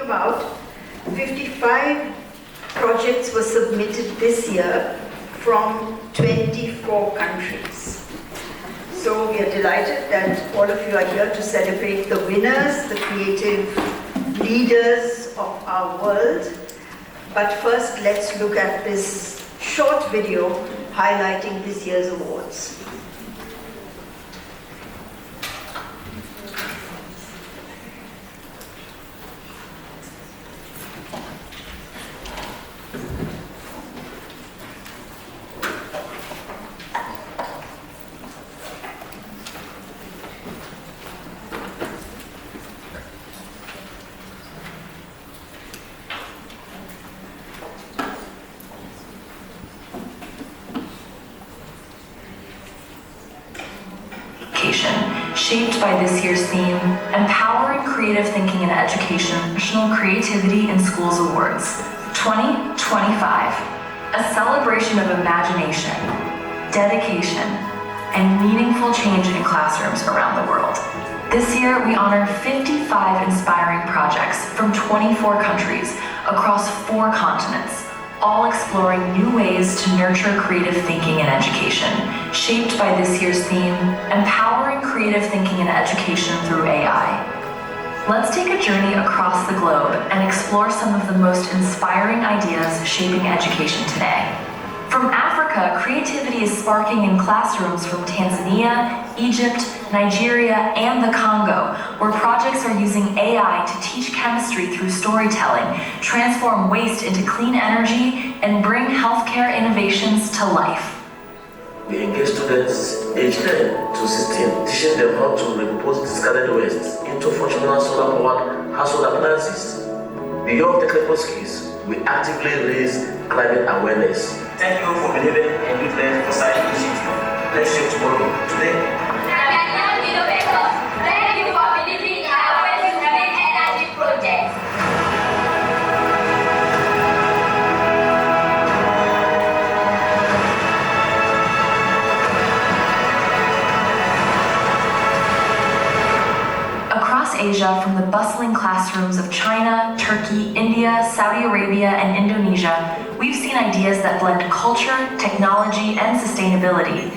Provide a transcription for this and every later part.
about, 55 projects were submitted this year from 24 countries. So we are delighted that all of you are here to celebrate the winners, the creative leaders of our world. But first, let's look at this short video highlighting this year's awards. Shaped by this year's theme, Empowering Creative Thinking in Education, National Creativity in Schools Awards 2025, a celebration of imagination, dedication, and meaningful change in classrooms around the world. This year, we honor 55 inspiring projects from 24 countries across 4 continents, all exploring new ways to nurture creative thinking in education, shaped by this year's theme, Empowering Creative Thinking in Education through AI. Let's take a journey across the globe and explore some of the most inspiring ideas shaping education today. From Africa, creativity is sparking in classrooms from Tanzania, Egypt, Nigeria, and the Congo, where projects are using AI to teach chemistry through storytelling, transform waste into clean energy, and bring healthcare innovations to life. We engage students aged 10 to 16, teaching them how to recompose discarded waste into functional solar-powered household appliances. Beyond technical skills, we actively raise climate awareness. Thank you for believing in youth-led for science initiative. Let's shape tomorrow today. Thank you for believing in our waste-saving energy project. Across Asia, from the bustling classrooms of China, Turkey, India, Saudi Arabia, and Indonesia, we've seen ideas that blend culture, technology, and sustainability.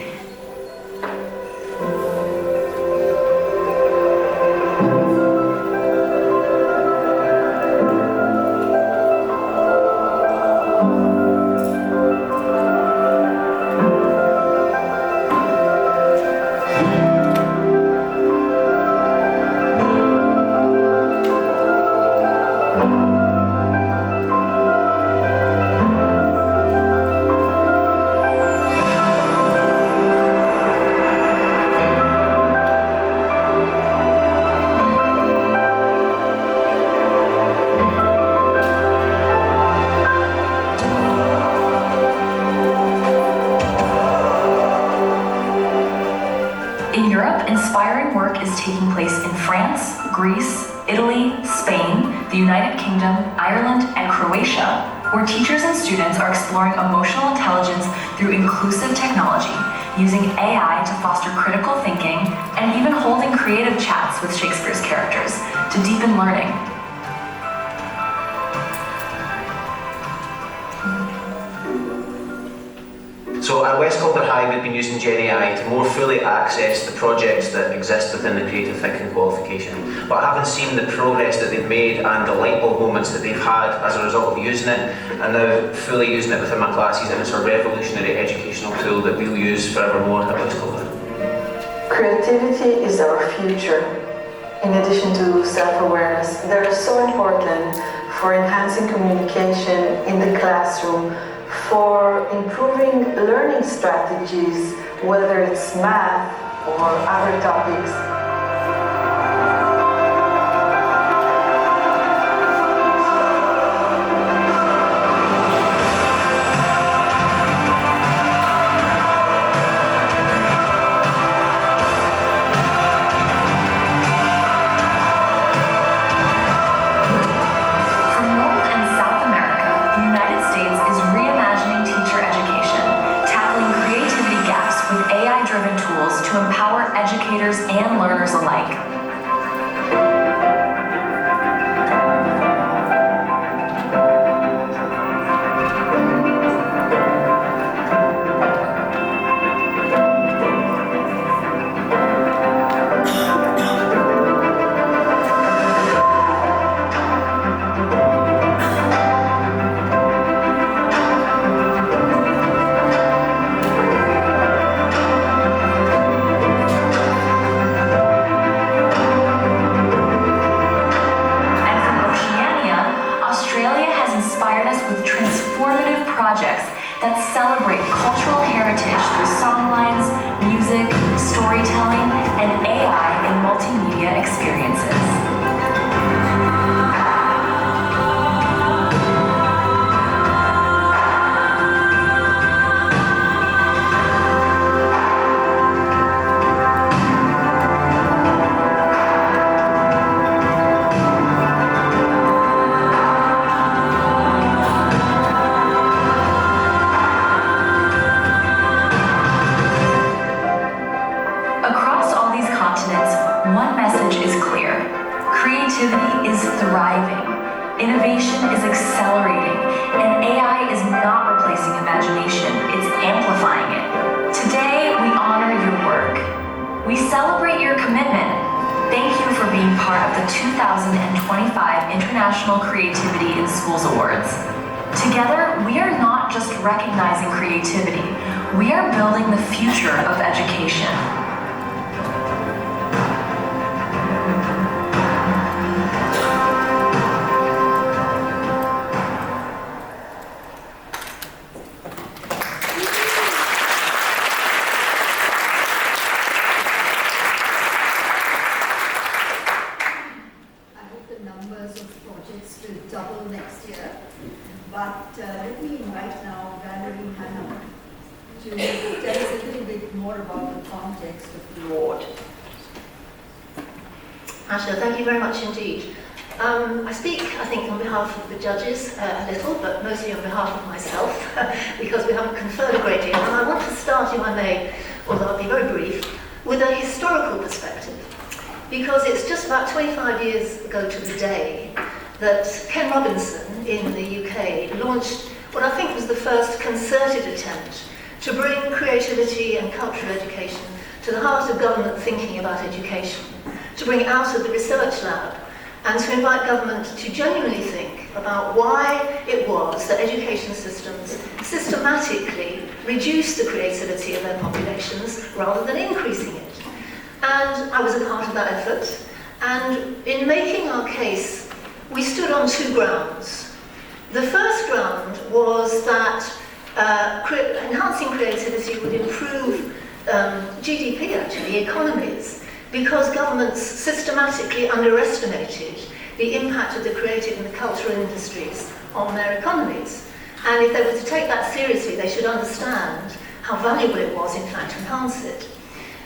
In Europe, inspiring work is taking place in France, Greece, Italy, Spain, the United Kingdom, Ireland, and Croatia, where teachers and students are exploring emotional intelligence through inclusive technology, using AI to foster critical thinking, and even holding creative chats with Shakespeare's characters to deepen learning. So at West Calder High, we've been using GenAI to more fully access the projects that exist within the creative thinking qualification. But having seen the progress that they've made and the light bulb moments that they've had as a result of using it, and now fully using it within my classes, and it's a revolutionary educational tool that we'll use forevermore at West Calder. Creativity is our future. In addition to self-awareness, they're so important for enhancing communication in the classroom, for improving learning strategies, whether it's math or other topics. To empower educators and learners alike. Innovation is accelerating, and AI is not replacing imagination, it's amplifying it. Today, we honor your work. We celebrate your commitment. Thank you for being part of the 2025 International Creativity in Schools Awards. Together, we are not just recognizing creativity, we are building the future of education. Double next year, but let me invite now Valerie Hannah to tell us a little bit more about the context of the award. Asha, thank you very much indeed. I speak, I think, on behalf of the judges a little, but mostly on behalf of myself, because we haven't conferred a great deal. And I want to start, if I may, although I'll be very brief, with a historical perspective, because it's just about 25 years ago to the day that Ken Robinson in the UK launched what I think was the first concerted attempt to bring creativity and cultural education to the heart of government thinking about education, to bring it out of the research lab, and to invite government to genuinely think about why it was that education systems systematically reduced the creativity of their populations rather than increasing it. And I was a part of that effort, and in making our case, we stood on two grounds. The first ground was that enhancing creativity would improve GDP, actually, economies, because governments systematically underestimated the impact of the creative and the cultural industries on their economies. And if they were to take that seriously, they should understand how valuable it was, in fact, to enhance it.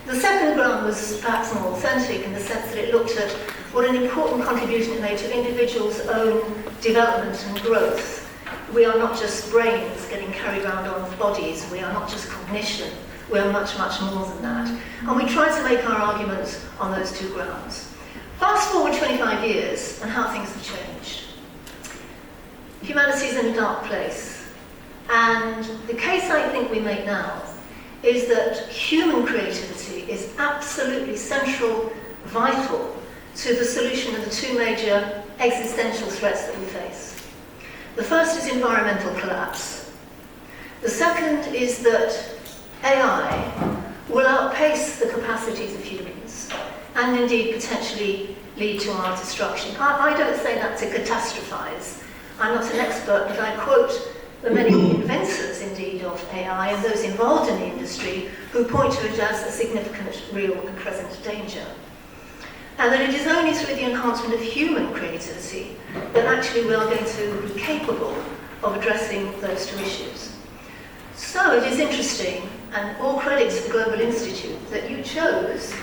The second ground was perhaps more authentic in the sense that it looked at what an important contribution it made to individuals' own development and growth. We are not just brains getting carried around on bodies, we are not just cognition, we are much, much more than that. And we tried to make our arguments on those two grounds. Fast forward 25 years and how things have changed. Humanity is in a dark place. And the case I think we make now is that human creativity is absolutely central, vital to the solution of the two major existential threats that we face. The first is environmental collapse. The second is that AI will outpace the capacities of humans and indeed potentially lead to our destruction. I don't say that to catastrophize. I'm not an expert, but I quote the many inventors, indeed, of AI and those involved in the industry who point to it as a significant, real and present danger. And that it is only through the enhancement of human creativity that actually we are going to be capable of addressing those two issues. So it is interesting, and all credit to the Global Institute, that you chose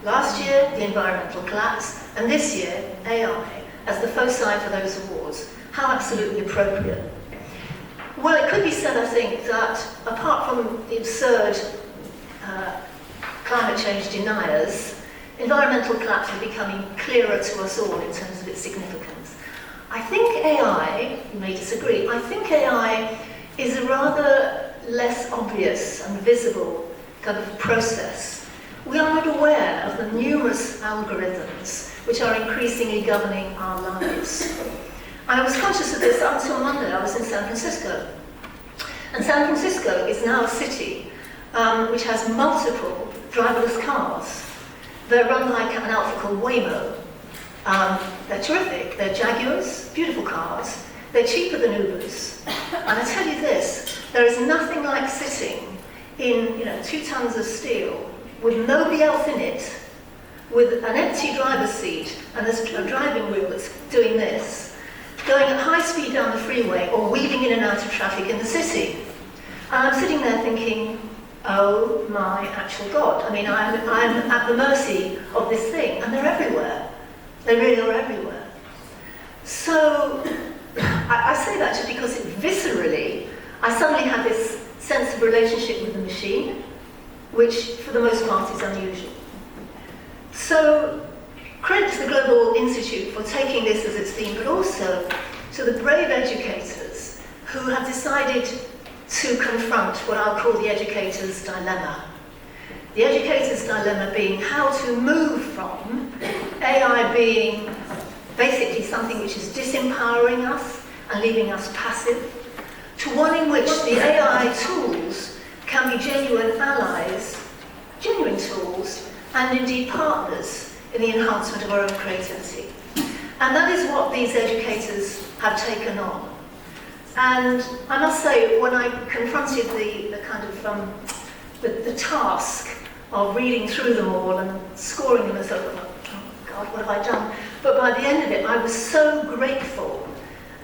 last year the environmental collapse and this year AI as the foci for those awards. How absolutely appropriate. Well, it could be said, I think, that apart from the absurd climate change deniers, environmental collapse is becoming clearer to us all in terms of its significance. I think AI, you may disagree, I think AI is a rather less obvious and visible kind of process. We are not aware of the numerous algorithms which are increasingly governing our lives. And I was conscious of this until Monday. I was in San Francisco. And San Francisco is now a city which has multiple driverless cars. They're run like an outfit called Waymo. They're terrific. They're Jaguars, beautiful cars. They're cheaper than Ubers. And I tell you this, there is nothing like sitting in 2 tons of steel with nobody else in it, with an empty driver's seat and a driving wheel that's doing this, going at high speed down the freeway or weaving in and out of traffic in the city. And I'm sitting there thinking, oh my actual God. I mean, I'm at the mercy of this thing, and they're everywhere. They really are everywhere. So I say that just because viscerally, I suddenly have this sense of relationship with the machine, which for the most part is unusual. So credit to the Global Institute for taking this as its theme, but also to the brave educators who have decided to confront what I'll call the educator's dilemma. The educator's dilemma being how to move from AI being basically something which is disempowering us and leaving us passive, to one in which the AI tools can be genuine allies, genuine tools, and indeed partners in the enhancement of our own creativity. And that is what these educators have taken on. And I must say, when I confronted the kind of the task of reading through them all and scoring them as a, oh God, what have I done? But by the end of it, I was so grateful.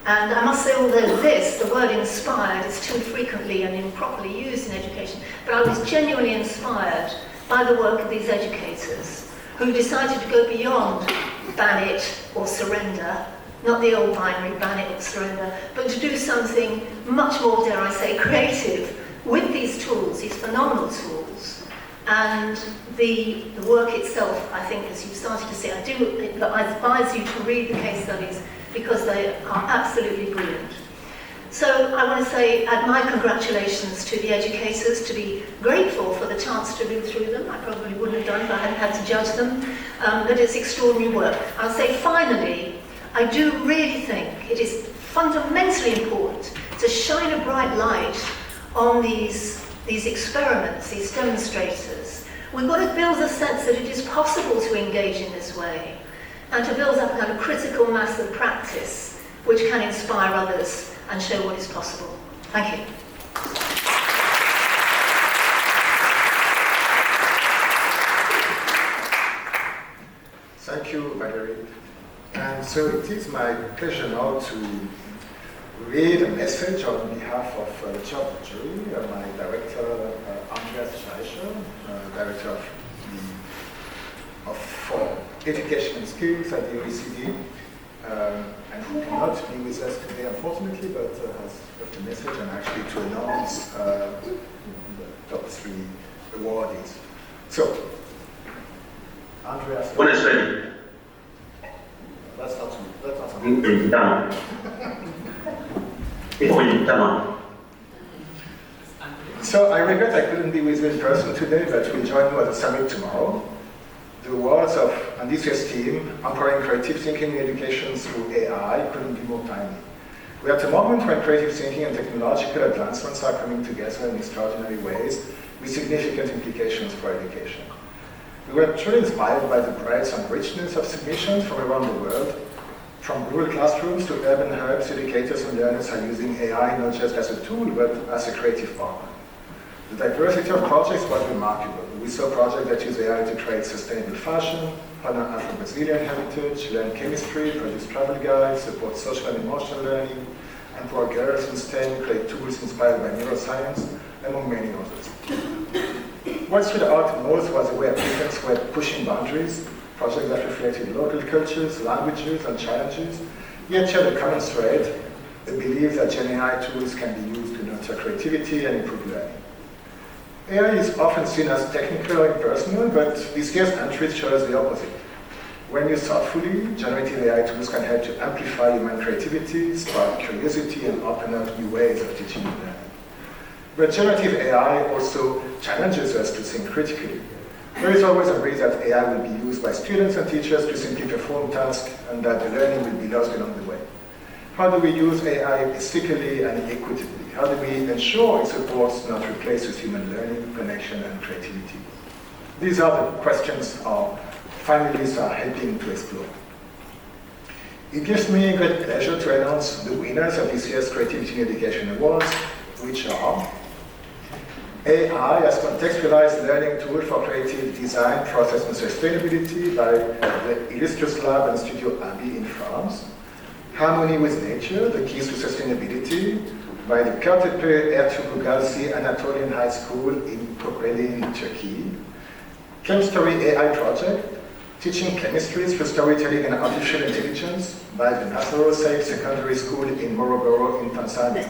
And I must say, although the word inspired, is too frequently and improperly used in education, but I was genuinely inspired by the work of these educators who decided to go beyond ban it or surrender, not the old binary ban it or surrender, but to do something much more, dare I say, creative with these tools, these phenomenal tools. And the work itself, I think, as you've started to see, I advise you to read the case studies because they are absolutely brilliant. So I want to say, add my congratulations to the educators, to be grateful for the chance to read through them. I probably wouldn't have done if I hadn't had to judge them, but it's extraordinary work. I'll say finally, I do really think it is fundamentally important to shine a bright light on these experiments, these demonstrators. We've got to build a sense that it is possible to engage in this way and to build up a kind of critical mass of practice which can inspire others and show what is possible. Thank you. Thank you, Valerie. And so it is my pleasure now to read a message on behalf of the chair of the jury, my director, Andreas Schleicher, director for education and skills at the OECD, and who cannot be with us today, unfortunately, but has left a message and actually to announce the top 3 awardees. So, Andreas. When it's ready. That's not something. Done. So I regret I couldn't be with you in person today, but we'll join you at the summit tomorrow. The awards of Andicia's team, Empowering Creative Thinking in Education through AI, couldn't be more timely. We are at a moment when creative thinking and technological advancements are coming together in extraordinary ways with significant implications for education. We were truly inspired by the breadth and richness of submissions from around the world. From rural classrooms to urban hubs, educators and learners are using AI not just as a tool, but as a creative partner. The diversity of projects was remarkable. We saw projects that use AI to create sustainable fashion, honor Afro-Brazilian heritage, learn chemistry, produce travel guides, support social and emotional learning, empower girls in STEM, create tools inspired by neuroscience, among many others. What stood out most was the way applicants were pushing boundaries, projects that reflected local cultures, languages, and challenges, yet shared a common thread, the belief that GenAI tools can be used to nurture creativity and improve learning. AI is often seen as technical and impersonal, but this year's entry shows the opposite. When used thoughtfully, generative AI tools can help to amplify human creativity, spark curiosity, and open up new ways of teaching and learning. But generative AI also challenges us to think critically. There is always a risk that AI will be used by students and teachers to simply perform tasks and that the learning will be lost along the way. How do we use AI ethically and equitably? How do we ensure it supports, not replaces human learning, connection, and creativity? These are the questions our families are helping to explore. It gives me great pleasure to announce the winners of this year's Creativity in Education Awards, which are AI as contextualized learning tool for creative design, process, and sustainability by the Illustrious Lab and Studio Abbey in France. Harmony with Nature, the keys to sustainability by the Kırtepe Ertuğrul Anatolian High School in Kocaeli, Turkey. ChemStory AI project, teaching chemistry through storytelling and artificial intelligence by the Nasoro Said Secondary School in Morogoro in Tanzania.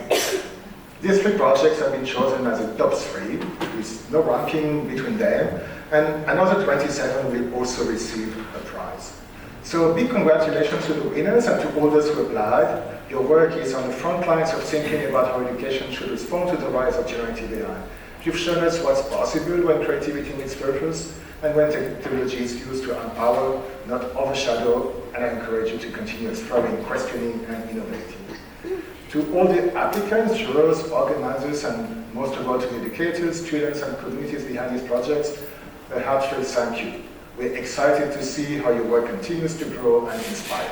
These 3 projects have been chosen as the top 3, with no ranking between them, and another 27 will also receive a prize. So big congratulations to the winners and to all those who applied. Your work is on the front lines of thinking about how education should respond to the rise of generative AI. You've shown us what's possible when creativity meets purpose and when technology is used to empower, not overshadow, and I encourage you to continue exploring, questioning, and innovating. To all the applicants, jurors, organizers, and most of all to the educators, students, and communities behind these projects, a heartfelt thank you. We're excited to see how your work continues to grow and inspire.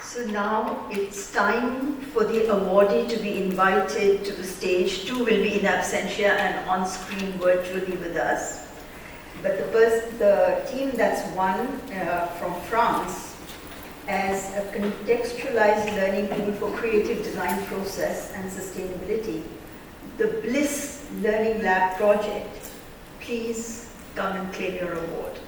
So now it's time for the awardee to be invited to the stage. Two will be in absentia and on screen virtually with us. But the team that's won from France as a contextualized learning tool for creative design process and sustainability, the Bliss Learning Lab project. Please come and claim your award.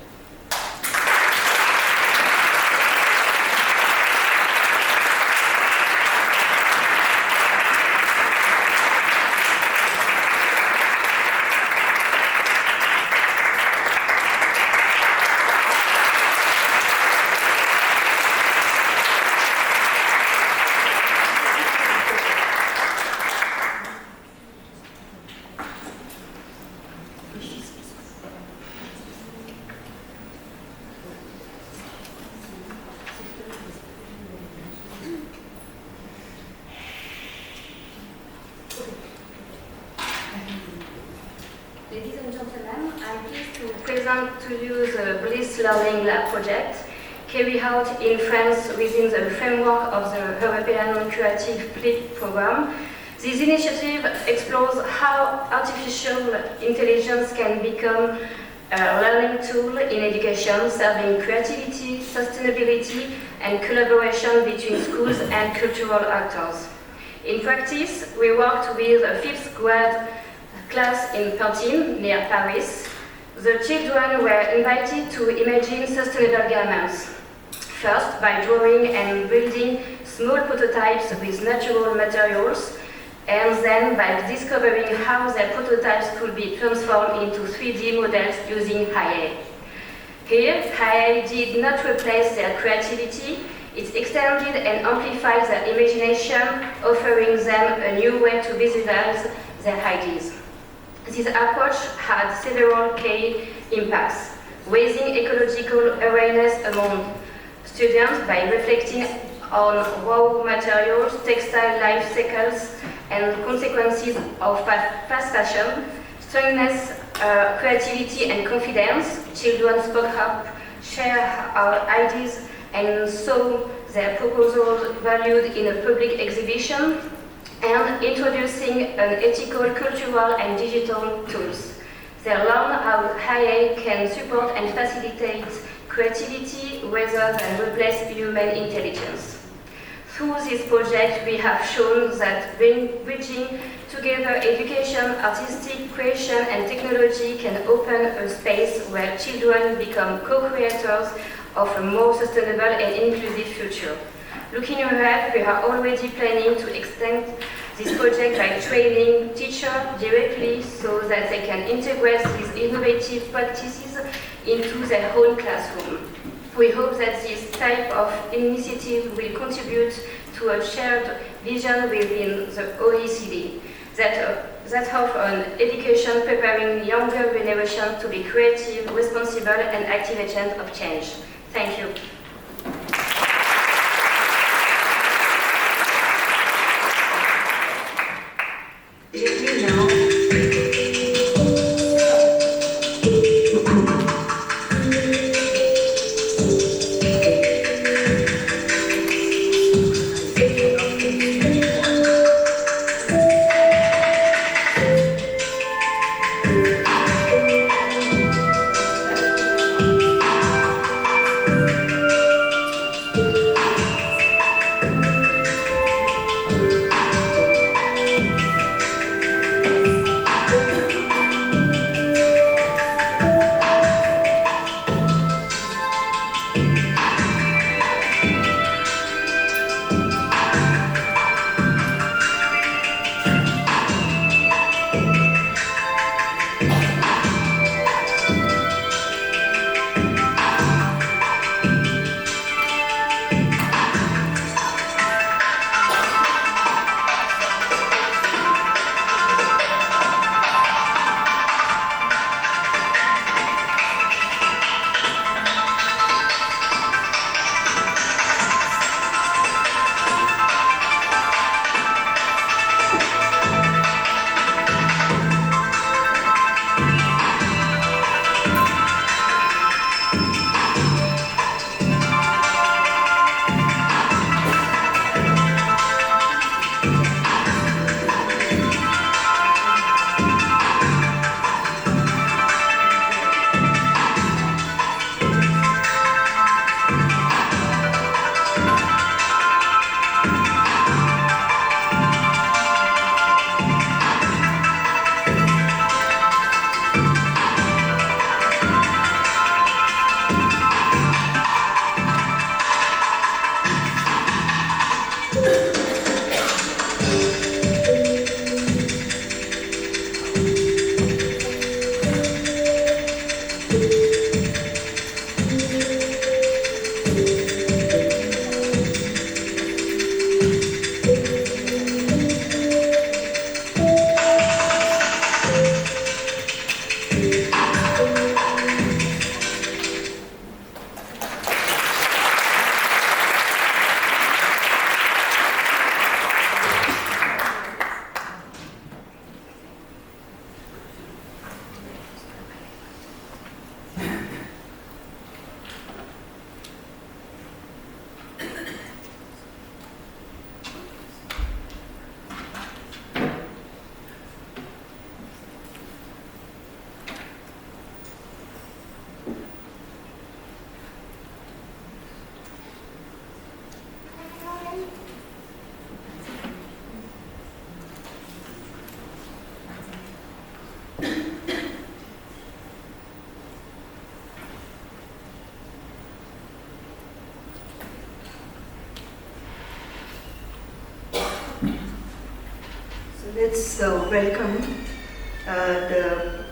Ladies and gentlemen, I'm pleased to present to you the Bliss Learning Lab project, carried out in France within the framework of the European Creative Flip program. This initiative explores how artificial intelligence can become a learning tool in education, serving creativity, sustainability, and collaboration between schools and cultural actors. In practice, we worked with a 5th grade class in Pantin, near Paris. The children were invited to imagine sustainable garments. First, by drawing and building small prototypes with natural materials, and then by discovering how their prototypes could be transformed into 3D models using IA. Here, IA did not replace their creativity, it extended and amplified their imagination, offering them a new way to visualize their ideas. This approach had several key impacts, raising ecological awareness among students by reflecting on raw materials, textile life cycles, and consequences of fast fashion, strengthens creativity and confidence. Children spoke up, shared ideas, and saw their proposals valued in a public exhibition, and introducing an ethical, cultural, and digital tools. They learn how IA can support and facilitate creativity rather than replace human intelligence. Through this project, we have shown that bridging together education, artistic creation, and technology can open a space where children become co-creators of a more sustainable and inclusive future. Looking ahead, we are already planning to extend this project by training teachers directly so that they can integrate these innovative practices into their own classroom. We hope that this type of initiative will contribute to a shared vision within the OECD that offer an education preparing younger generation to be creative, responsible, and active agents of change. Thank you. Let's welcome the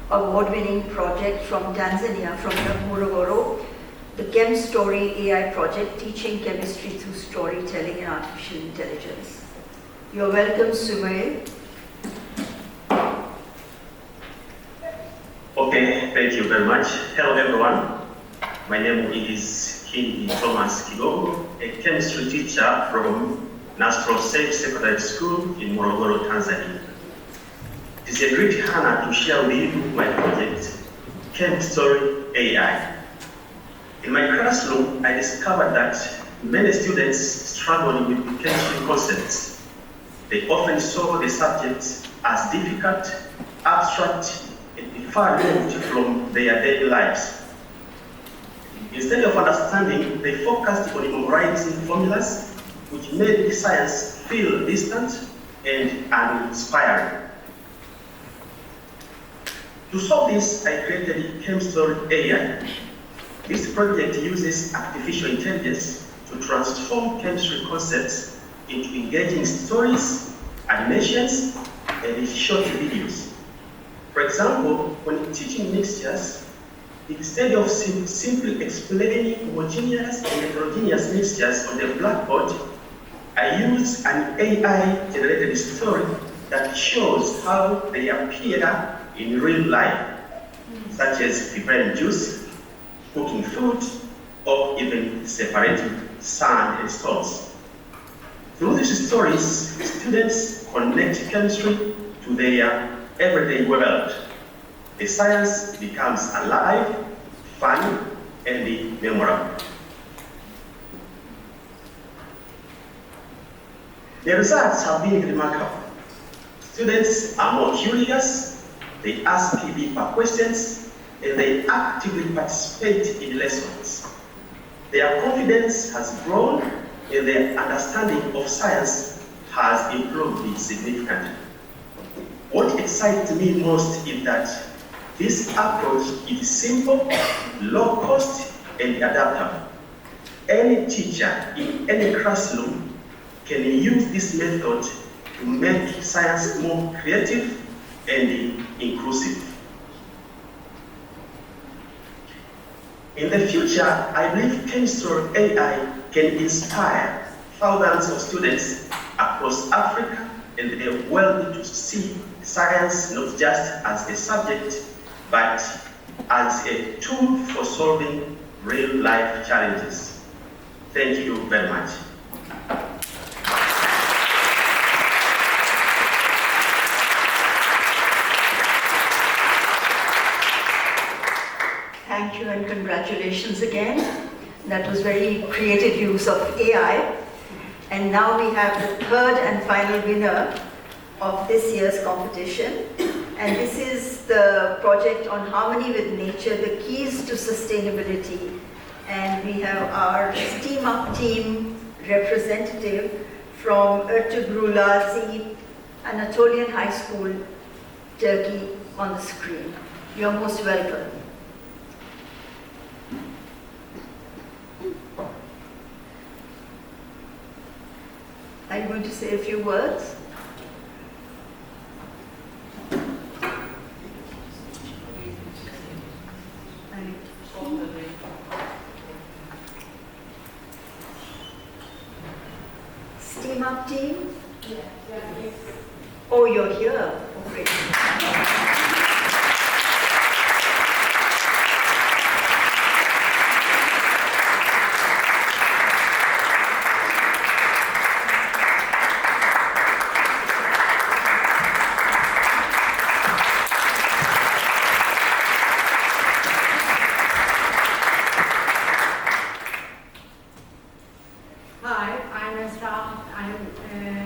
award-winning project from Tanzania, from Morogoro, the Chem Story AI project, teaching chemistry through storytelling and artificial intelligence. You're welcome, Sumail. Okay, thank you very much. Hello everyone. My name is Kingi Thomas Kigogo, a chemistry teacher from Nastro Safe Secondary School in Morogoro, Tanzania. It is a great honor to share with you my project, Chem Story AI. In my classroom, I discovered that many students struggle with the chemistry concepts. They often saw the subject as difficult, abstract, and far removed from their daily lives. Instead of understanding, they focused on memorizing formulas, which made the science feel distant and uninspiring. To solve this, I created Chem Story AI. This project uses artificial intelligence to transform chemistry concepts into engaging stories, animations, and short videos. For example, when teaching mixtures, instead of simply explaining homogeneous and heterogeneous mixtures on the blackboard, I use an AI-generated story that shows how they appear in real life, such as preparing juice, cooking food, or even separating sand and stones. Through these stories, students connect chemistry to their everyday world. The science becomes alive, fun, and memorable. The results have been remarkable. Students are more curious, they ask deeper questions, and they actively participate in lessons. Their confidence has grown, and their understanding of science has improved significantly. What excites me most is that this approach is simple, low cost, and adaptable. Any teacher in any classroom can use this method to make science more creative and inclusive. In the future, I believe Chem Story AI can inspire thousands of students across Africa and the world to see science not just as a subject, but as a tool for solving real-life challenges. Thank you very much. Thank you and congratulations again. That was very creative use of AI. And now we have the third and final winner of this year's competition. And this is the project on harmony with nature, the keys to sustainability. And we have our Steam Up team representative from Ertugrul Anatolian High School, Turkey, on the screen. You're most welcome. I'm going to say a few words. Steam Up team? Yeah. Oh, you're here. Oh, great.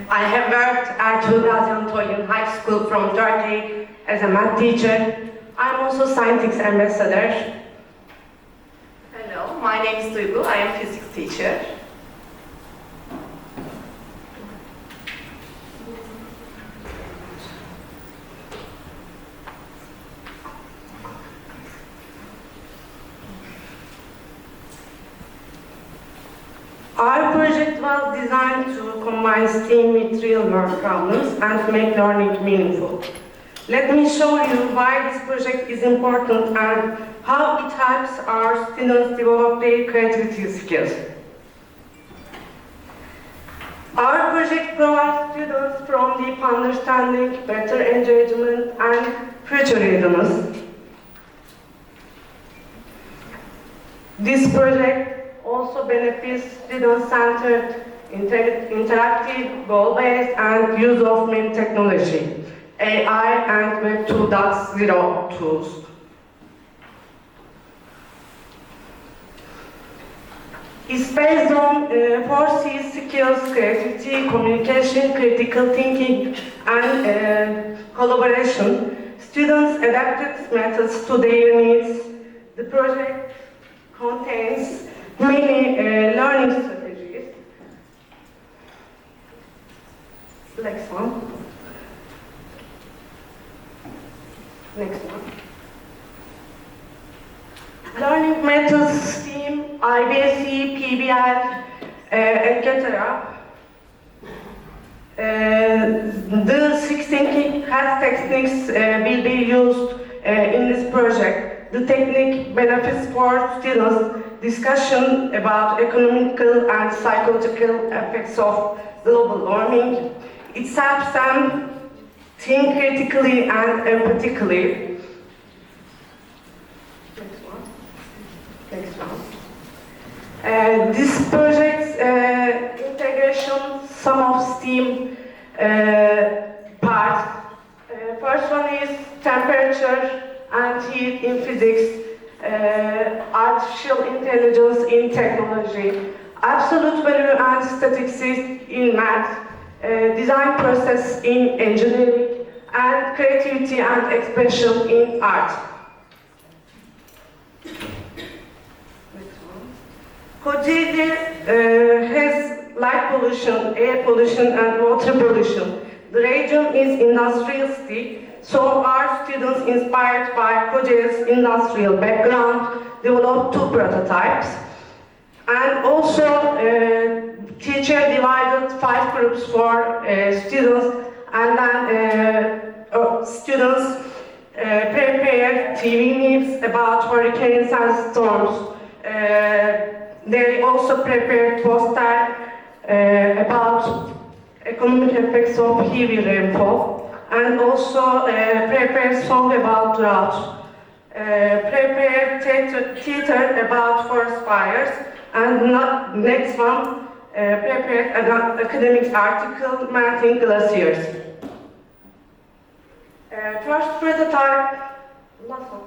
I have worked at Anatolian High School from Turkey as a math teacher. I'm also scientific ambassador. Hello, my name is Duygu. I am physics teacher. Our project was designed to combine STEAM with real-world problems and make learning meaningful. Let me show you why this project is important and how it helps our students develop their creativity skills. Our project provides students from deep understanding, better engagement, and future readiness. This project also benefits student-centered, interactive, goal-based, and use of many technology, AI and Web 2.0 tools. It's based on 4C skills: creativity, communication, critical thinking, and collaboration. Students adapted methods to their needs. The project contains many learning strategies. Next one. Next one. Learning methods, STEAM, IBC, PBL, etc. The 6 thinking has techniques will be used in this project. The technique benefits for students discussion about economical and psychological effects of global warming. It helps them think critically and empathically. Next one. This project's integration, some of STEAM parts. First one is temperature and heat in physics, artificial intelligence in technology, absolute value and statistics in math, design process in engineering, and creativity and expression in art. Co-organised has light pollution, air pollution, and water pollution. The region is industrial city, so our students, inspired by Co-organised industrial background, developed 2 prototypes. And also, teacher divided 5 groups for students, and then students prepared TV news about hurricanes and storms. They also prepared poster about economic effects of heavy rainfall, and also prepared song about drought. Prepared theater about forest fires, and next one prepared an academic article melting glaciers. First prototype, last one.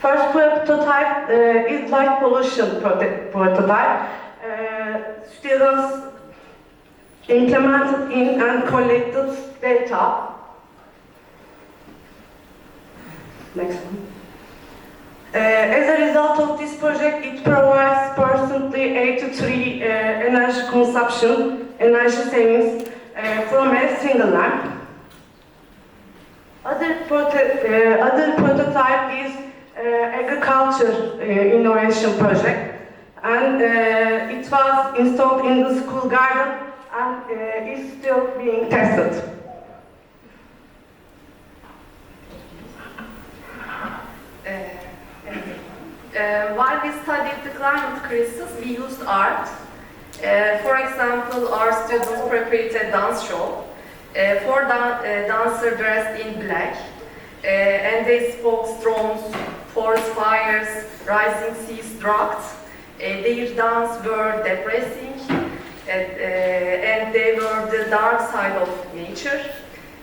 First prototype is light pollution prototype. Students implemented in and collected data. Next one. As a result of this project, it provides approximately 83 energy consumption, energy savings from a single lamp. Other prototype is agriculture innovation project, and it was installed in the school garden and is still being tested. While we studied the climate crisis, we used art. For example, our students prepared a dance show. 4 dancers dressed in black, and they spoke storms, forest fires, rising seas, droughts. Their dance were depressing, and they were the dark side of nature.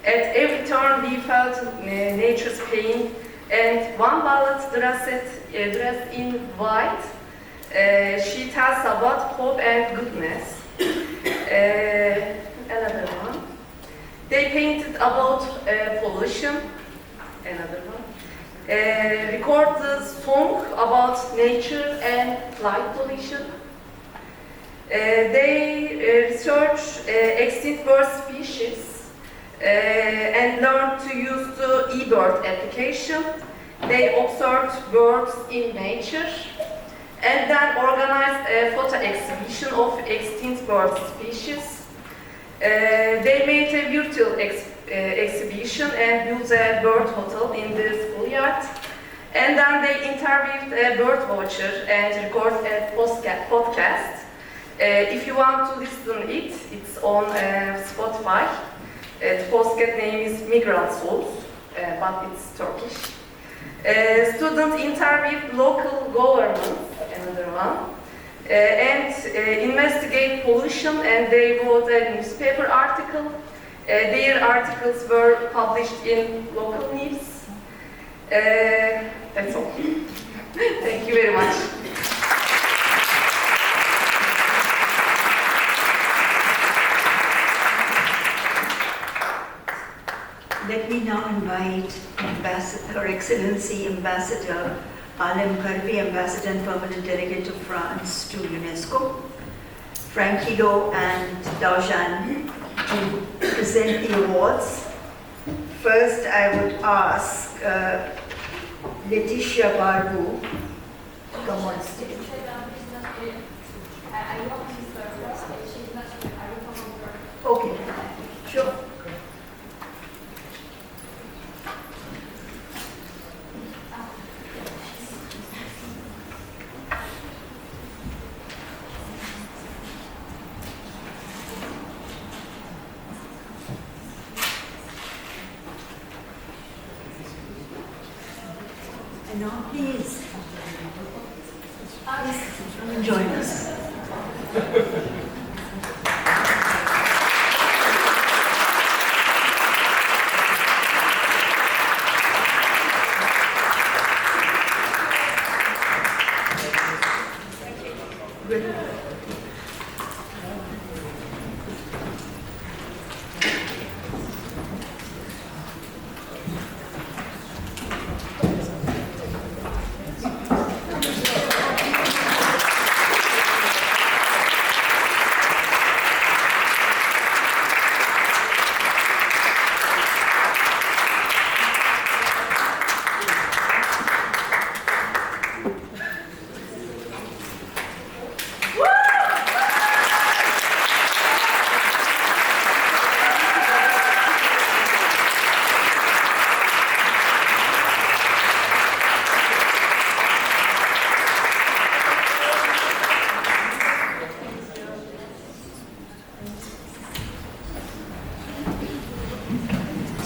At every turn, we felt nature's pain. And one ballad dressed in white, she tells about hope and goodness. Another one. They painted about pollution. Another one. Record the song about nature and light pollution. They research extinct bird species and learn to use the eBird application. They observed birds in nature, and then organized a photo exhibition of extinct bird species. They made a virtual exhibition and built a bird hotel in the schoolyard. And then they interviewed a bird watcher and recorded a podcast. If you want to listen it, it's on Spotify. The podcast name is Migrant Souls, but it's Turkish. Students interviewed local governments, another one, and investigate pollution, and they wrote a newspaper article. Their articles were published in local news. That's all. Thank you very much. Let me now invite Her Excellency Ambassador Alem Karbi, Ambassador and Permanent Delegate to France to UNESCO, Frankie Lo and Daojan to present the awards. First, I would ask Letitia Barbu to come on stage. Okay, sure. And now, please join us.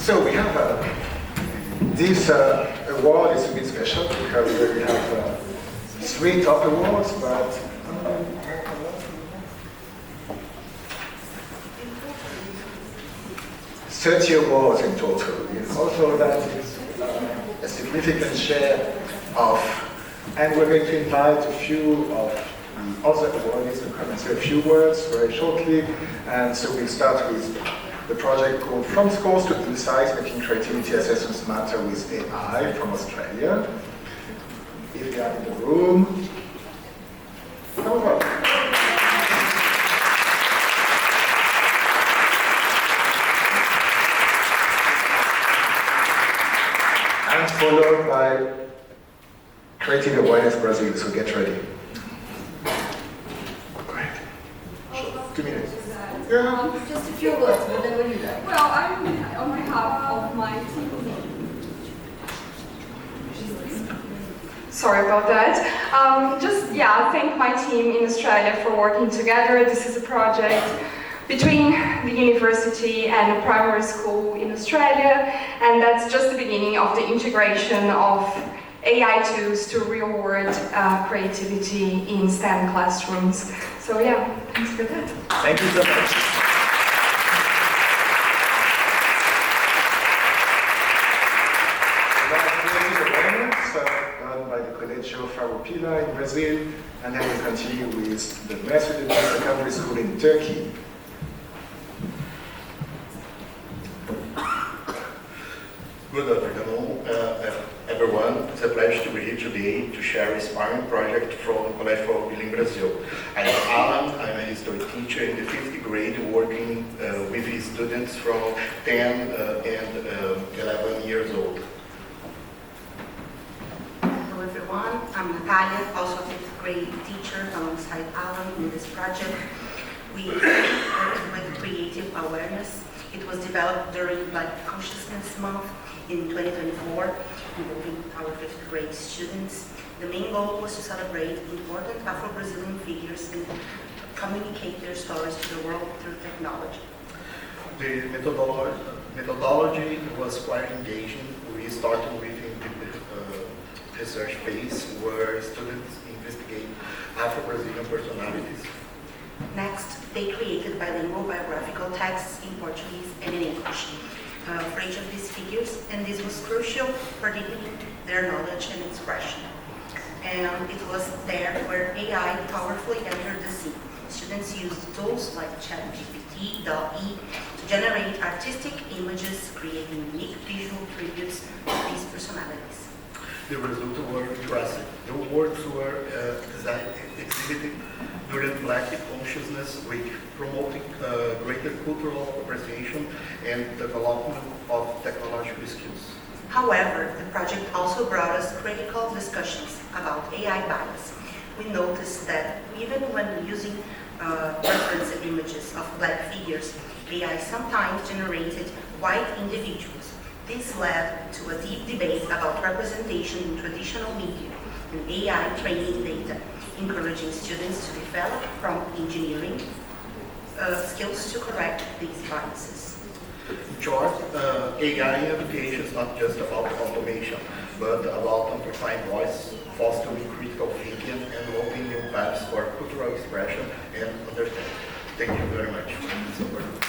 So we have this award is a bit special because we have 3 top awards, but 30 awards in total. Also, that is a significant share of, and we're going to invite a few of the other awardees to come and say a few words very shortly. And so we'll start with the project called From Scores to Insights, Making Creativity Assessments Matter with AI from Australia. If they are in the room, come over. And followed by Creative Awareness Brazil, so get ready. Great. 2 minutes. Yeah. Just a few words, but then we'll do that. Well, I'm on behalf of my team. Sorry about that. Thank my team in Australia for working together. This is a project between the university and a primary school in Australia, and that's just the beginning of the integration of AI tools to real-world creativity in STEM classrooms. So yeah, thanks for that. Thank you so much. Run by the Colégio Farroupilha in Brazil, and then we continue with the Mercedes Secondary School in Turkey. Good afternoon, everyone. It's a pleasure to be here today to share a inspiring project from Colégio Farroupilha in Brazil. I am Alan, I'm a history teacher in the 5th grade working with students from 10 and 11 years old. Hello everyone, I'm Natalia, also 5th grade teacher alongside Alan in this project. We worked with creative awareness. It was developed during Black Consciousness Month in 2024, involving our 5th grade students. The main goal was to celebrate important Afro-Brazilian figures and communicate their stories to the world through technology. The methodology was quite engaging. We started with a research phase where students investigate Afro-Brazilian personalities. Next, they created bilingual biographical texts in Portuguese and in English for each of these figures, and this was crucial for deepening their knowledge and expression. And it was there where AI powerfully entered the scene. Students used tools like ChatGPT, DALL-E to generate artistic images, creating unique visual tributes to these personalities. The results were impressive. The works were exhibited during Black Consciousness Week, promoting greater cultural appreciation and development of technological skills. However, the project also brought us critical discussions about AI bias. We noticed that even when using reference images of Black figures, AI sometimes generated white individuals. This led to a deep debate about representation in traditional media and AI training data, encouraging students to develop prompt engineering skills to correct these biases. In short, AI education is not just about automation, but about amplifying voice, fostering critical thinking, and opening new paths for cultural expression and understanding. Thank you very much for this opportunity.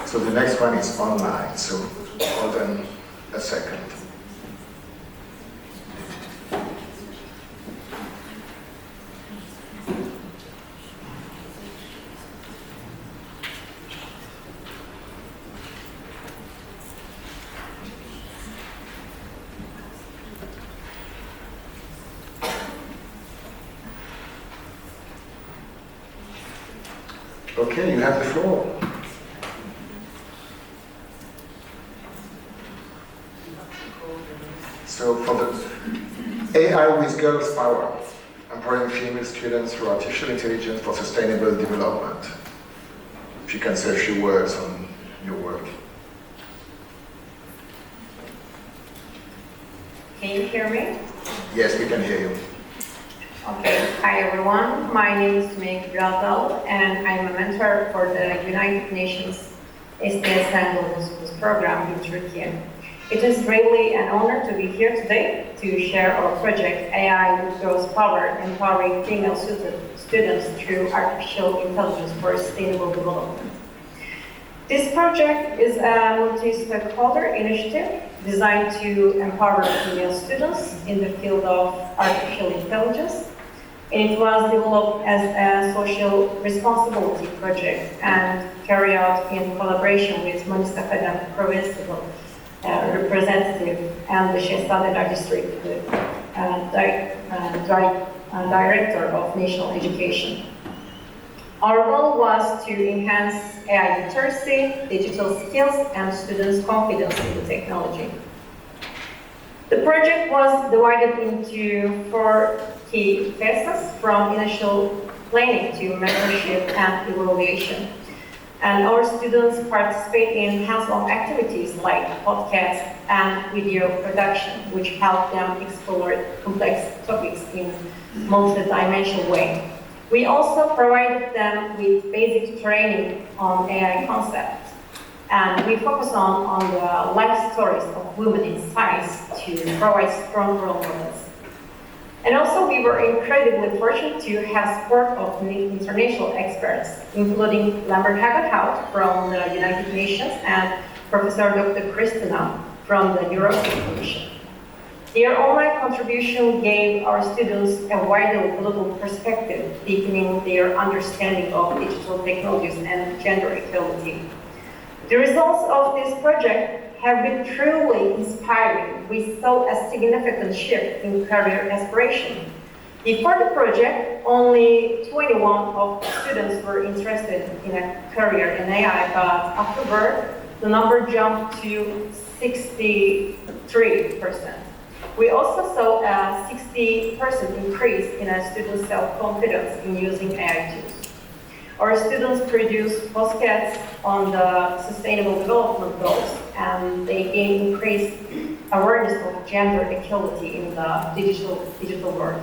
So the next one is online, so hold on a second. Okay, you have the floor. So for the AI with Girls Power, empowering female students through artificial intelligence for sustainable development. If you can say a few words on your work. Can you hear me? Yes, we can hear you. Okay. Hi everyone. My name is Meg Brazal and I'm a mentor for the United Nations STS Global Schools program in Turkey. It is really an honor to be here today to share our project AI with Girls Power, empowering female students through artificial intelligence for sustainable development. This project is a multi-stakeholder initiative designed to empower female students in the field of artificial intelligence. And it was developed as a social responsibility project and carried out in collaboration with Municipal Provincial representative and the Şehzadeler District Director of National Education. Our goal was to enhance AI literacy, digital skills, and students' confidence in the technology. The project was divided into 4 key phases, from initial planning to mentorship and evaluation. And our students participate in hands-on activities like podcasts and video production, which help them explore complex topics in multi-dimensional way. We also provided them with basic training on AI concepts. And we focus on the life stories of women in science to provide strong role models. And also, we were incredibly fortunate to have support of international experts, including Lambert Hagenhout from the United Nations and Professor Dr. Christina from the European Commission. Their online contribution gave our students a wider global perspective, deepening their understanding of digital technologies and gender equality. The results of this project have been truly inspiring. We saw a significant shift in career aspiration. Before the project, only 21 of students were interested in a career in AI, but afterward, the number jumped to 63%. We also saw a 60% increase in a student's self-confidence in using AI tools. Our students produced postcards on the Sustainable Development Goals, and they gained increased awareness of gender equality in the digital world.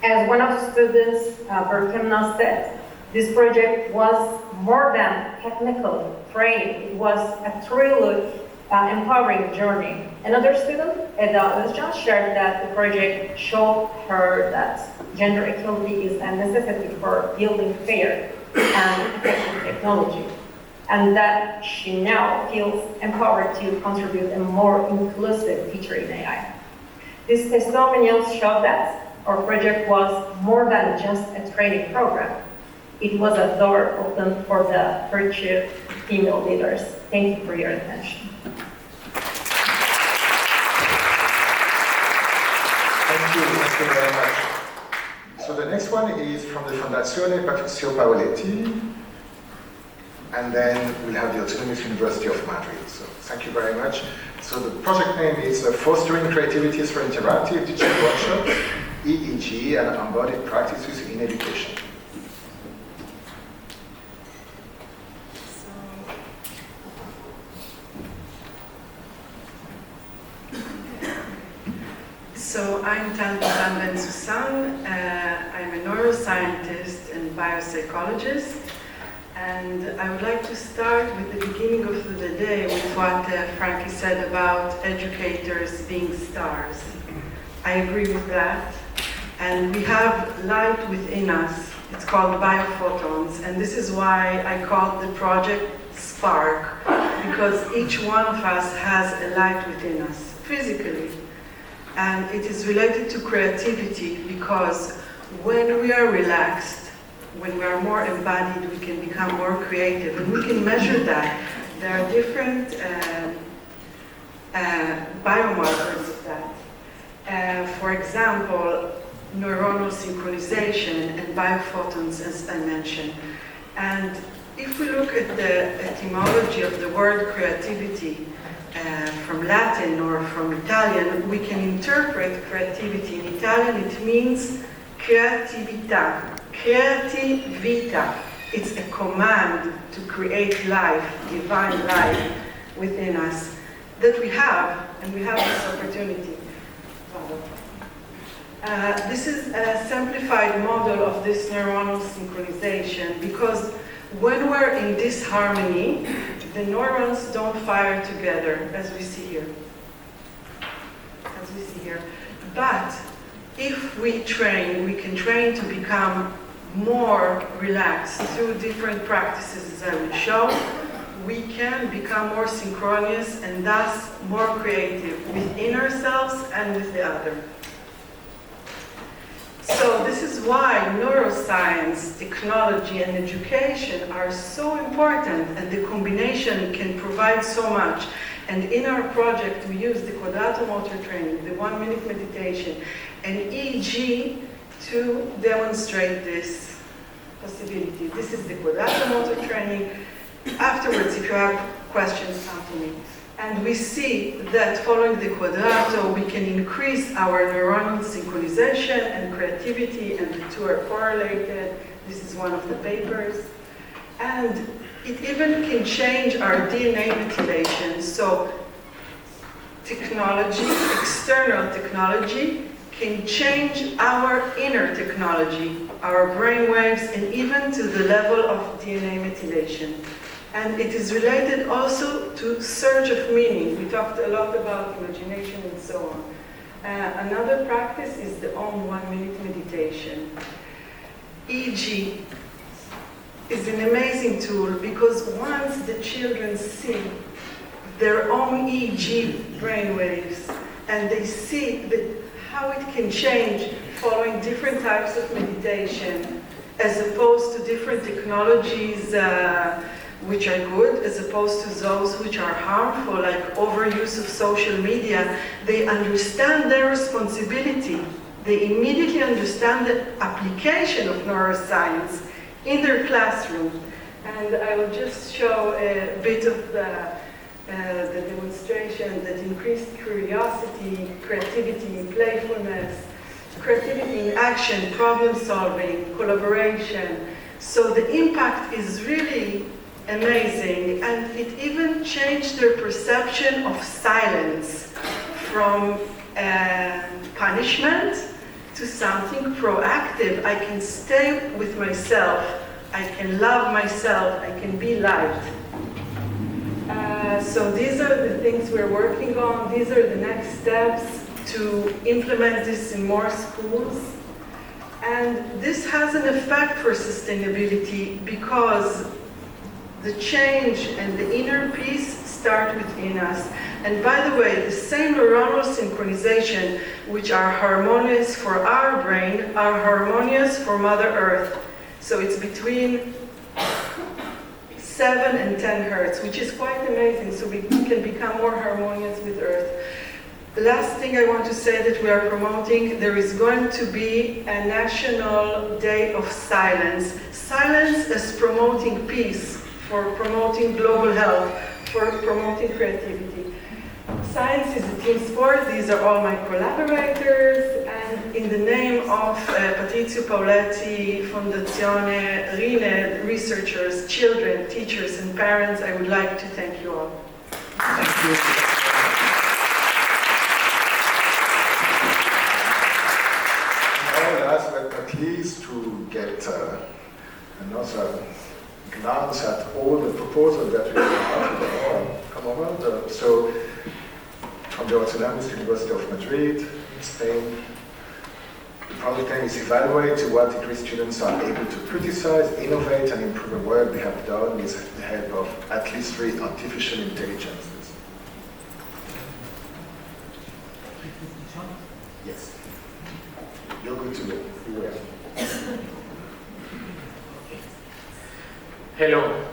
As one of the students, Berkemna, said, this project was more than technical training. It was a truly empowering journey. Another student, Eda Özcan, shared that the project showed her that gender equality is a necessity for building fair and effective technology, and that she now feels empowered to contribute a more inclusive future in AI. These testimonials show that our project was more than just a training program. It was a door open for the future female leaders. Thank you for your attention. Thank you very much. So the next one is from the Fondazione Patrizio Paoletti, and then we'll have the Autonomous University of Madrid. So thank you very much. So the project name is Fostering Creativities for Interactive Digital Workshops, EEG, and Embodied Practices in Education. So I'm Tanzania Ben-Susan. I'm a neuroscientist and biopsychologist, and I would like to start with the beginning of the day with what Frankie said about educators being stars. I agree with that, and we have light within us. It's called biophotons, and this is why I called the project Spark, because each one of us has a light within us, physically. And it is related to creativity, because when we are relaxed, when we are more embodied, we can become more creative, and we can measure that. There are different biomarkers of that. For example, neuronal synchronization and biophotons, as I mentioned. And if we look at the etymology of the word creativity, from Latin or from Italian, we can interpret creativity. In Italian, it means creatività, creativita. It's a command to create life, divine life within us that we have, and we have this opportunity. This is a simplified model of this neuronal synchronization, because when we're in disharmony, the neurons don't fire together, as we see here. But if we train, we can train to become more relaxed through different practices, as I will show. We can become more synchronous and thus more creative within ourselves and with the other. So this is why neuroscience, technology, and education are so important, and the combination can provide so much. And in our project, we use the quadrato motor training, the 1-minute meditation, and EEG to demonstrate this possibility. This is the quadrato motor training. Afterwards, if you have questions, come to me. And we see that following the quadrato, we can increase our neuronal synchronization and creativity, and the two are correlated. This is one of the papers. And it even can change our DNA methylation. So technology, external technology, can change our inner technology, our brain waves, and even to the level of DNA methylation. And it is related also to search of meaning. We talked a lot about imagination and so on. Another practice is the Om 1-minute meditation. EEG is an amazing tool, because once the children see their own EEG brainwaves, and they see how it can change following different types of meditation, as opposed to different technologies which are good, as opposed to those which are harmful, like overuse of social media, they understand their responsibility they immediately understand the application of neuroscience in their classroom. And I will just show a bit of the demonstration that increased curiosity, creativity, playfulness, creativity in action, problem solving, collaboration. So the impact is really amazing, and it even changed their perception of silence from punishment to something proactive. I can stay with myself, I can love myself, I can be liked. So these are the things we're working on. These are the next steps to implement this in more schools. And this has an effect for sustainability because the change and the inner peace start within us. And by the way, the same neuronal synchronization which are harmonious for our brain are harmonious for Mother Earth. So it's between 7 and 10 hertz, which is quite amazing, so we can become more harmonious with Earth. Last thing I want to say that we are promoting, there is going to be a National Day of Silence. Silence is promoting peace, for promoting global health, for promoting creativity. Science is a team sport. These are all my collaborators, and in the name of Patrizio Pauletti, Fondazione Rine, researchers, children, teachers, and parents, I would like to thank you all. Thank you. Last but not least, to get another glance at all the proposals that we have come over. So, from the Autonomous University of Madrid, in Spain, the project name is Evaluate to what degree students are able to criticize, innovate, and improve the work they have done with the help of at least 3 artificial intelligences. Yes. You're good to go. You will. Hello.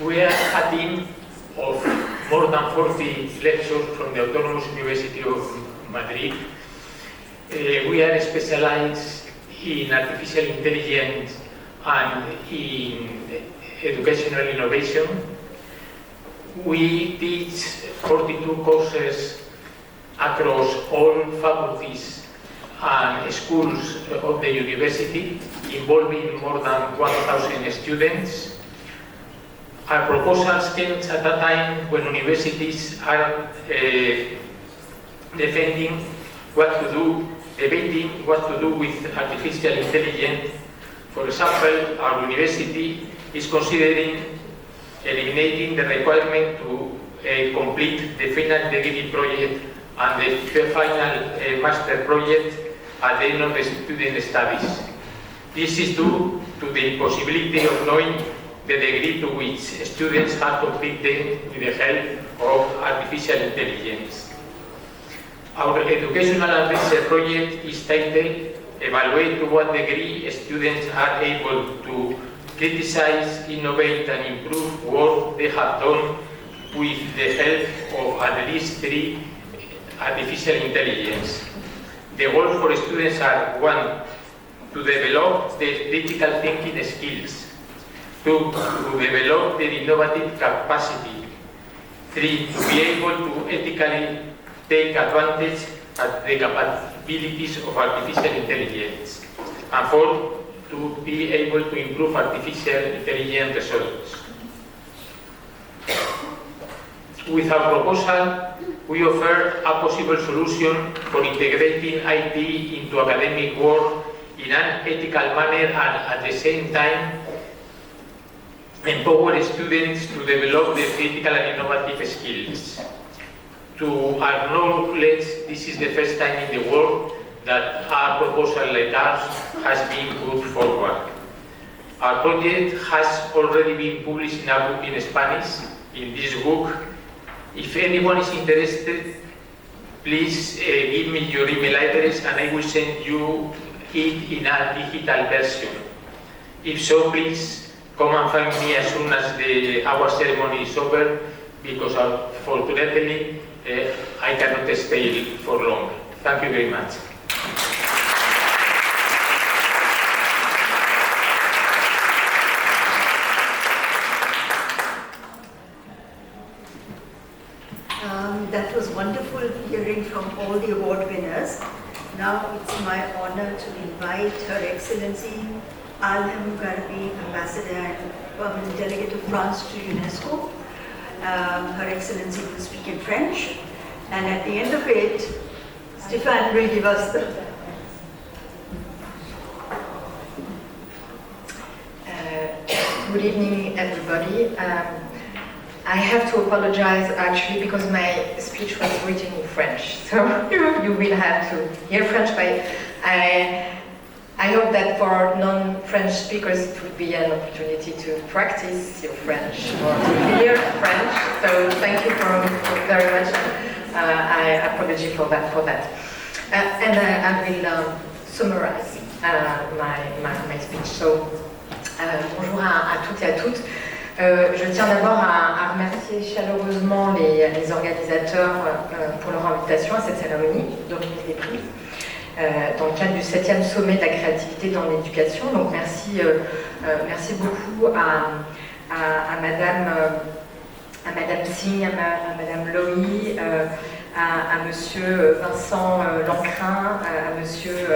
We are a team of more than 40 lecturers from the Autonomous University of Madrid. We are specialized in artificial intelligence and in educational innovation. We teach 42 courses across all faculties and schools of the university, involving more than 1,000 students. Our proposals came at a time when universities are debating what to do with artificial intelligence. For example, our university is considering eliminating the requirement to complete the final degree project and the final master project at the end of the student studies. This is due to the impossibility of knowing the degree to which students have completed with the help of artificial intelligence. Our educational and research project is titled Evaluate to what degree students are able to criticize, innovate, and improve work they have done with the help of at least 3 artificial intelligence. The goals for students are 1. To develop the critical thinking skills. 2. To develop their innovative capacity. 3. To be able to ethically take advantage of the capabilities of artificial intelligence. And 4. To be able to improve artificial intelligence results. With our proposal, we offer a possible solution for integrating IT into academic work in an ethical manner and at the same time empower students to develop their critical and innovative skills. To our knowledge, this is the first time in the world that our proposal like ours has been put forward. Our project has already been published in a book in Spanish. In this book, if anyone is interested, please give me your email address and I will send you it in a digital version. If so, please come and find me as soon as our ceremony is over, because unfortunately I cannot stay for long. Thank you very much. That was wonderful hearing from all the award winners. Now it's my honor to invite Her Excellency Alhem Garbi, Ambassador and Permanent Delegate of France to UNESCO. Her Excellency will speak in French, and at the end of it, Stéphane will give us the... Good evening, everybody. I have to apologize actually because my speech was written in French, so you will have to hear French. But I hope that for non-French speakers it would be an opportunity to practice your French or to hear French. So thank you very much. I apologize for that. And I will summarize my speech. So bonjour à toutes et à toutes. Je tiens d'abord à remercier chaleureusement les organisateurs pour leur invitation à cette cérémonie de remise des prix dans le cadre du 7e sommet de la créativité dans l'éducation. Donc merci beaucoup à Madame Singh, à Madame Lohi, à Monsieur Vincent Lancrin, à Monsieur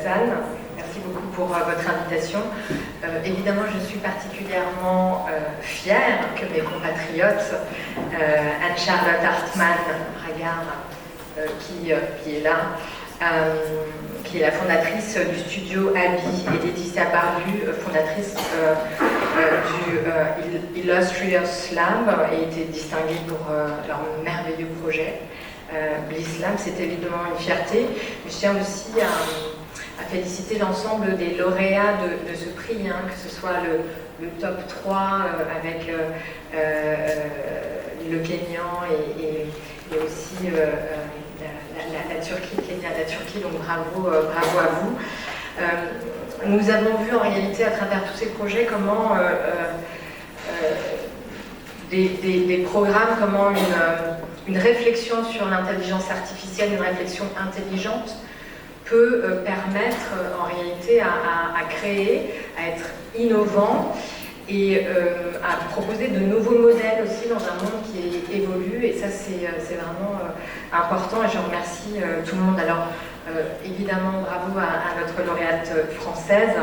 Zan. Merci beaucoup pour votre invitation. Évidemment, je suis particulièrement fière que mes compatriotes, Anne-Charlotte Hartmann-Ragar, qui est là, qui est la fondatrice du studio Abi, et Laetitia Barbu, fondatrice du Illustrious Lab, et été distinguée pour leur merveilleux projet. Bliss Lab, c'est évidemment une fierté. Mais je tiens aussi à féliciter l'ensemble des lauréats de ce prix, que ce soit le top 3 avec le Kenyan et aussi la Turquie, donc bravo à vous. Nous avons vu en réalité à travers tous ces projets comment des programmes, comment une réflexion sur l'intelligence artificielle, une réflexion intelligente peut permettre en réalité à créer, à être innovant et à proposer de nouveaux modèles aussi dans un monde qui évolue, et ça c'est vraiment important, et je remercie tout le monde. Alors évidemment bravo à notre lauréate française,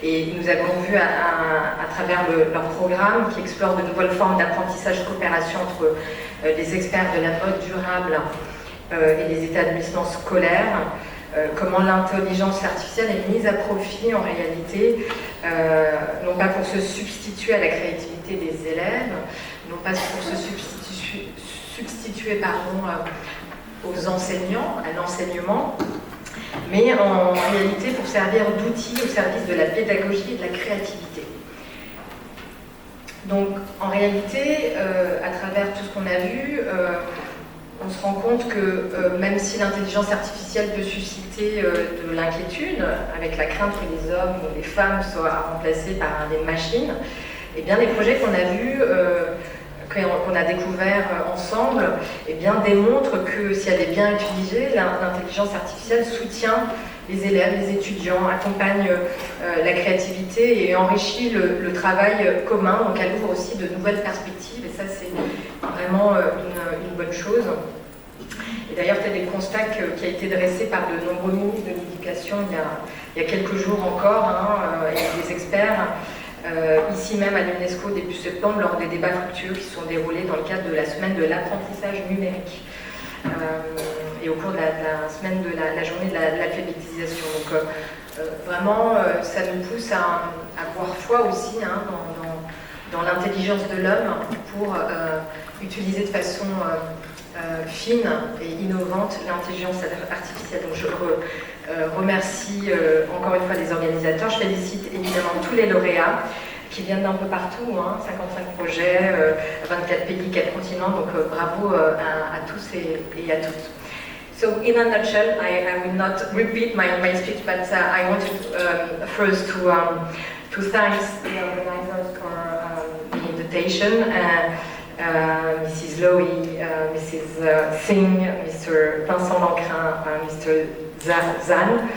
et nous avons vu à travers leur programme qui explore de nouvelles formes d'apprentissage, coopération entre les experts de la mode durable et les établissements scolaires, comment l'intelligence artificielle est mise à profit en réalité, non pas pour se substituer à la créativité des élèves, non pas pour se substituer aux enseignants, à l'enseignement, mais en réalité pour servir d'outil au service de la pédagogie et de la créativité. Donc en réalité, à travers tout ce qu'on a vu, on se rend compte que même si l'intelligence artificielle peut susciter de l'inquiétude, avec la crainte que les hommes ou les femmes soient remplacés par des machines, eh bien les projets qu'on a vus, qu'on a découverts ensemble, eh bien démontrent que si elle est bien utilisée, l'intelligence artificielle soutient les élèves, les étudiants, accompagne la créativité et enrichit le travail commun, donc elle ouvre aussi de nouvelles perspectives, et ça c'est vraiment une bonne chose. Et d'ailleurs, c'est des constats qui a été dressé par de nombreux ministres de l'Éducation il y a quelques jours encore, et des experts, ici même à l'UNESCO début septembre, lors des débats fructueux qui sont déroulés dans le cadre de la semaine de l'apprentissage numérique et au cours de la semaine de la journée de l'alphabétisation. Donc vraiment, ça nous pousse à avoir foi aussi dans l'intelligence de l'homme pour utiliser de façon fine et innovante l'intelligence artificielle. Donc je remercie encore une fois les organisateurs. Je félicite évidemment tous les lauréats qui viennent d'un peu partout, 55 projets, 24 pays, 4 continents, donc bravo à tous et à toutes. So in a nutshell, I will not repeat my speech, but I wanted first to thank the organizers for the invitation. Mrs. Lohi, Mrs. Singh, Mr. Vincent Lancrin, Mr. Zan.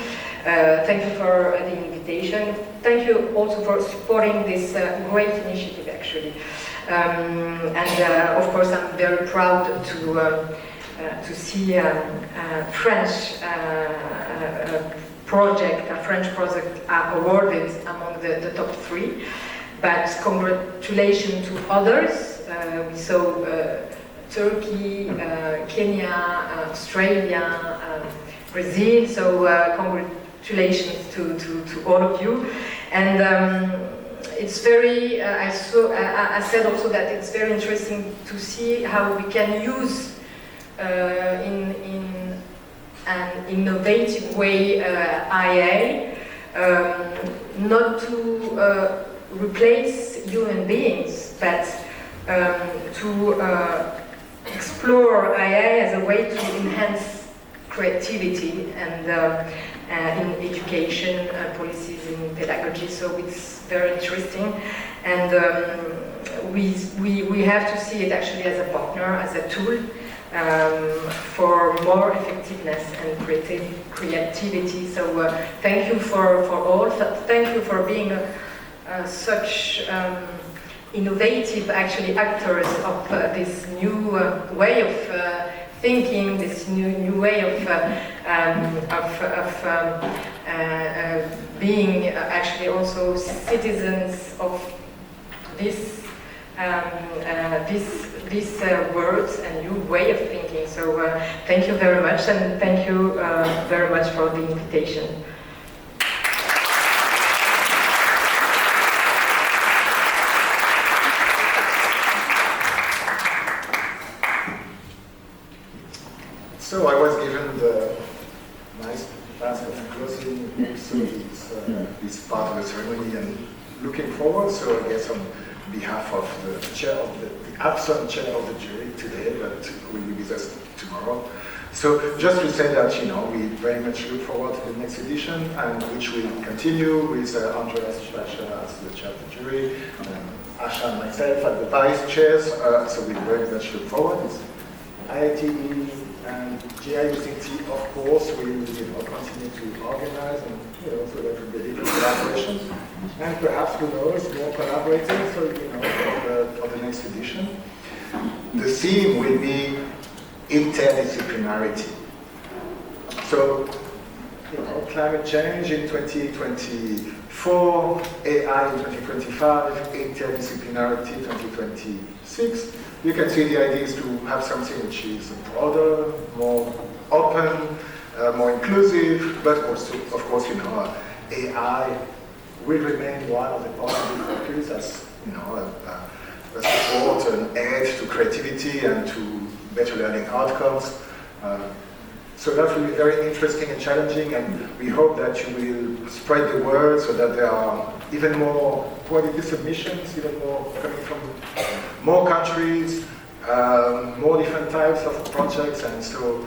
Thank you for the invitation. Thank you also for supporting this great initiative, actually. Of course, I'm very proud to see a French project awarded among the top 3. But congratulations to others. We saw Turkey, Kenya, Australia, Brazil. So congratulations to all of you. And it's very. I said also that it's very interesting to see how we can use in an innovative way IA, not to replace human beings, but to explore IA as a way to enhance creativity and in education policies, in pedagogy. So it's very interesting, and we have to see it actually as a partner, as a tool for more effectiveness and creativity. So thank you for all. Thank you for being such innovative, actually, actors of this new way of thinking, this new way of being actually also citizens of this these words and new way of thinking. So thank you very much, and thank you very much for the invitation. So I was given the nice task of closing this part of the ceremony and looking forward. So I guess on behalf of the chair of the absent chair of the jury today, but who will be with us tomorrow. So just to say that, we very much look forward to the next edition, and which will continue with Andreas Schleicher as the chair of the jury, Asha and myself as the vice chairs. So we very much look forward. It's IITE and GIUCT, of course, will continue to organize and so that we deliver collaborations, and perhaps, who knows, more collaborators. So for the next edition, the theme will be interdisciplinarity. So climate change in 2024, AI in 2025, interdisciplinarity 2026. You can see the idea is to have something which is broader, more open, more inclusive, but also, of course, AI will remain one of the positive focus as, a support and aid to creativity and to better learning outcomes. So that will be very interesting and challenging, and we hope that you will spread the word so that there are even more quality submissions, even more coming from more countries, more different types of projects, and so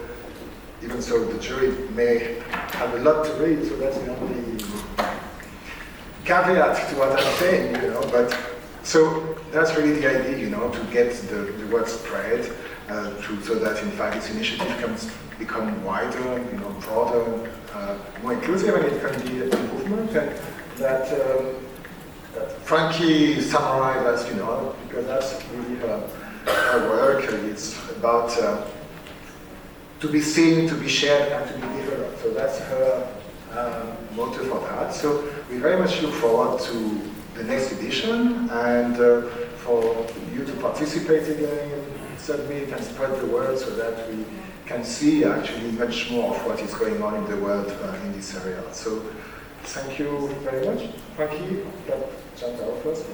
even so the jury may have a lot to read, so that's the only caveat to what I'm saying, but so that's really the idea, to get the word spread, so that in fact this initiative can become wider, broader, more inclusive, and it can be a movement, and that Frankie summarized as, because that's really her work. It's about to be seen, to be shared, and to be developed. So that's her motto for that. So we very much look forward to the next edition, and for you to participate again, submit and spread the word so that we can see actually much more of what is going on in the world in this area. So thank you very much. Frankie, that jumped out first.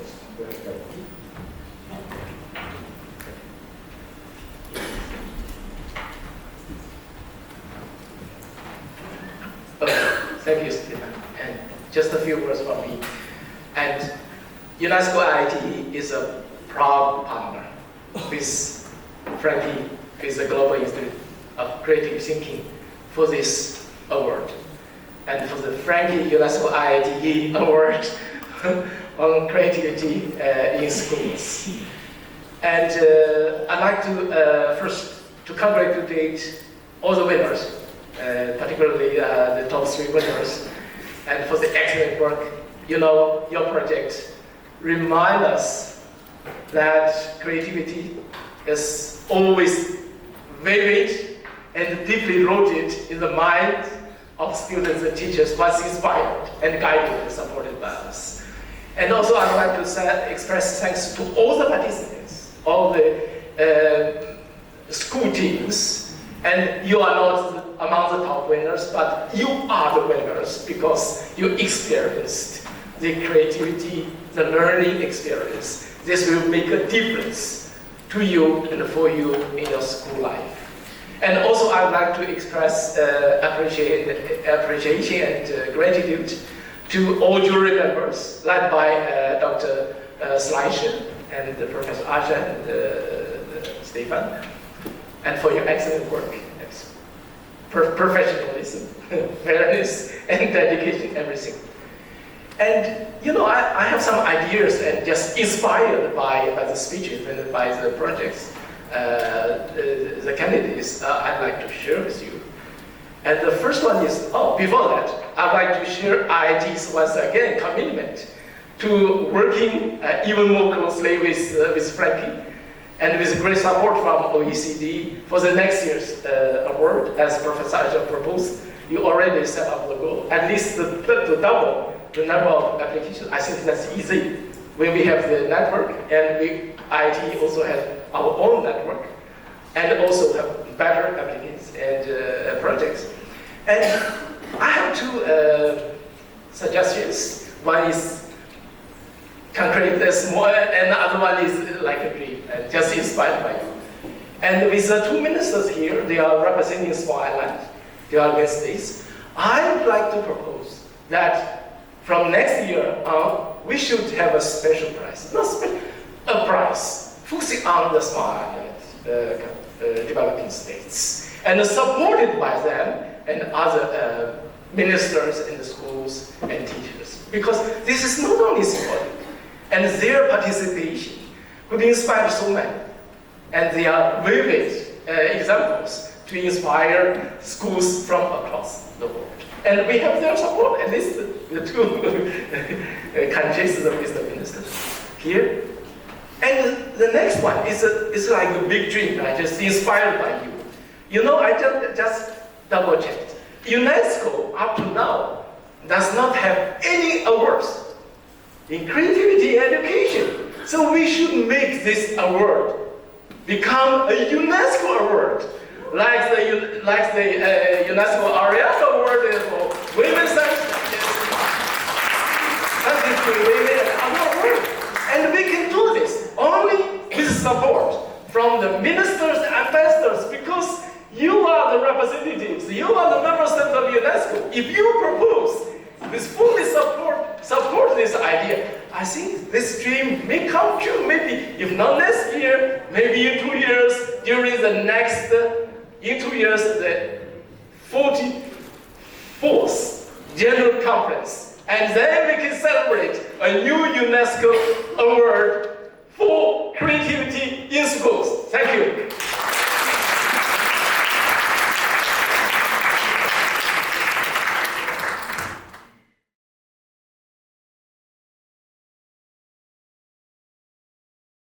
Thank you, Stephen. And just a few words from me. And UNESCO IITE is a proud partner with Frankie, with the Global Institute of Creative Thinking for this award. And for the Frankie UNESCO IITE Award on creativity in schools. And I'd like to first to congratulate all the winners, particularly the top 3 winners, and for the excellent work. Your project remind us that creativity is always vivid and deeply rooted in the mind of students and teachers, once inspired and guided and supported by us. And also I'd like to express thanks to all the participants, all the school teams, and you are not among the top winners, but you are the winners because you experienced the creativity, the learning experience. This will make a difference to you and for you in your school life. And also I'd like to express appreciation and gratitude to all jury members, led by Dr. Sleicher and Professor Asha and Stefan, and for your excellent work. Professionalism, fairness, and dedication, everything. And you know, I have some ideas and just inspired by the speeches and by the projects, the candidates I'd like to share with you. And the first one is, before that, I'd like to share IIT's once again commitment to working even more closely with Frankie, and with great support from OECD for the next year's award, as Professor Aja proposed. You already set up the goal, at least to double the number of applications. I think that's easy when we have the network, and IITE also has our own network, and also have better applicants and projects. And I have two suggestions. One is concrete, small, and the other one is like a dream, and just inspired by you. And with the two ministers here, they are representing small island, they are guest states. I would like to propose that from next year on, we should have a special prize, a prize focusing on the small island developing states, and supported by them and other ministers in the schools and teachers. Because this is not only symbolic, and their participation could inspire so many. And they are vivid examples to inspire schools from across the world. And we have their support, at least the two countries with the ministers here. And the next one is like a big dream, right? Just inspired by you. You know, I just double checked. UNESCO, up to now, does not have any awards in creativity education. So we should make this award become a UNESCO award, like the UNESCO Ariana Award for women's science. And we can do this only with support from the ministers and ambassadors, because you are the representatives, you are the members of UNESCO. If you propose, this fully support this idea, I think this dream may come true, maybe, if not next year, maybe in 2 years, during the next, in 2 years, the 44th General Conference. And then we can celebrate a new UNESCO award for creativity in schools.